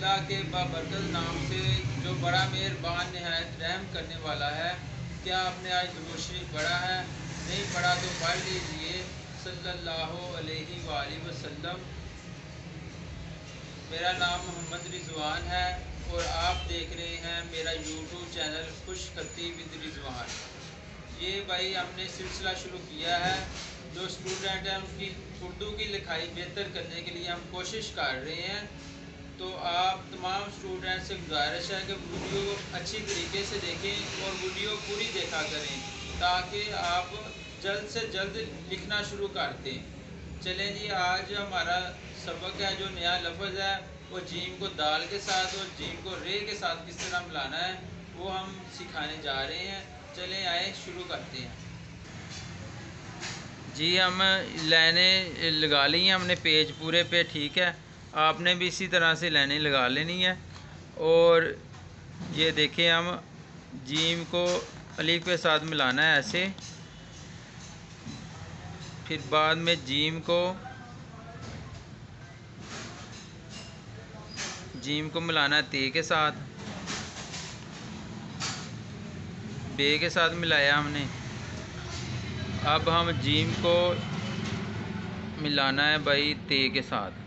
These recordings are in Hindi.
अल्लाह के बाबरकत नाम से जो बड़ा मेहरबान नहायत रहम करने वाला है। क्या आपने आज दुरूद शरीफ पढ़ा है? नहीं पढ़ा तो पढ़ लीजिए। सल्लल्लाहु अलैहि वसल्लम। मेरा नाम मोहम्मद रिजवान है और आप देख रहे हैं मेरा यूट्यूब चैनल खुशखती विद रिजवान। ये भाई हमने सिलसिला शुरू किया है। जो स्टूडेंट हैं उनकी उर्दू की लिखाई बेहतर करने के लिए हम कोशिश कर रहे हैं। तो आप तमाम स्टूडेंट से गुजारिश है कि वीडियो अच्छी तरीके से देखें और वीडियो पूरी देखा करें ताकि आप जल्द से जल्द लिखना शुरू कर दें। चलें जी, आज हमारा सबक है जो नया लफ्ज़ है वो जीम को दाल के साथ और जीम को रे के साथ किस तरह मिलाना है वो हम सिखाने जा रहे हैं। चलें आए शुरू करते हैं जी। हम लाइनें लगा ली हैं हमने पेज पूरे पे, ठीक है। आपने भी इसी तरह से लाइनें लगा लेनी है। और ये देखें हम जीम को अलीफ के साथ मिलाना है ऐसे, फिर बाद में जीम को मिलाना है ते के साथ, बे के साथ मिलाया हमने। अब हम जीम को मिलाना है भाई ते के साथ।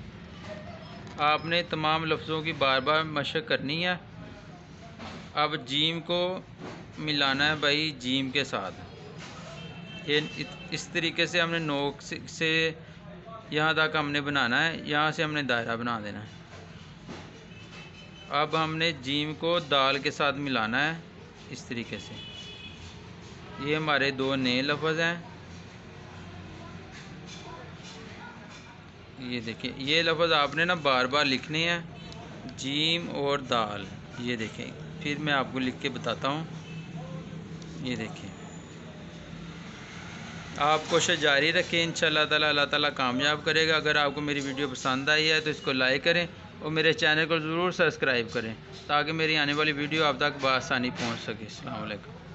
आपने तमाम लफ्ज़ों की बार बार मशक करनी है। अब जीम को मिलाना है भाई जीम के साथ। ये इस तरीके से हमने नोक से यहाँ तक हमने बनाना है, यहाँ से हमने दायरा बना देना है। अब हमने जीम को दाल के साथ मिलाना है इस तरीके से। ये हमारे दो नए लफ्ज़ हैं। ये देखिए, ये लफ्ज़ आपने ना बार बार लिखने हैं, जीम और दाल। ये देखें, फिर मैं आपको लिख के बताता हूँ। ये देखिए, आप कोशिश जारी रखें, इंशाअल्लाह ताला अल्लाह ताला कामयाब करेगा। अगर आपको मेरी वीडियो पसंद आई है तो इसको लाइक करें और मेरे चैनल को ज़रूर सब्सक्राइब करें ताकि मेरी आने वाली वीडियो आप तक बआसानी पहुँच सके। अस्सलाम वालेकुम।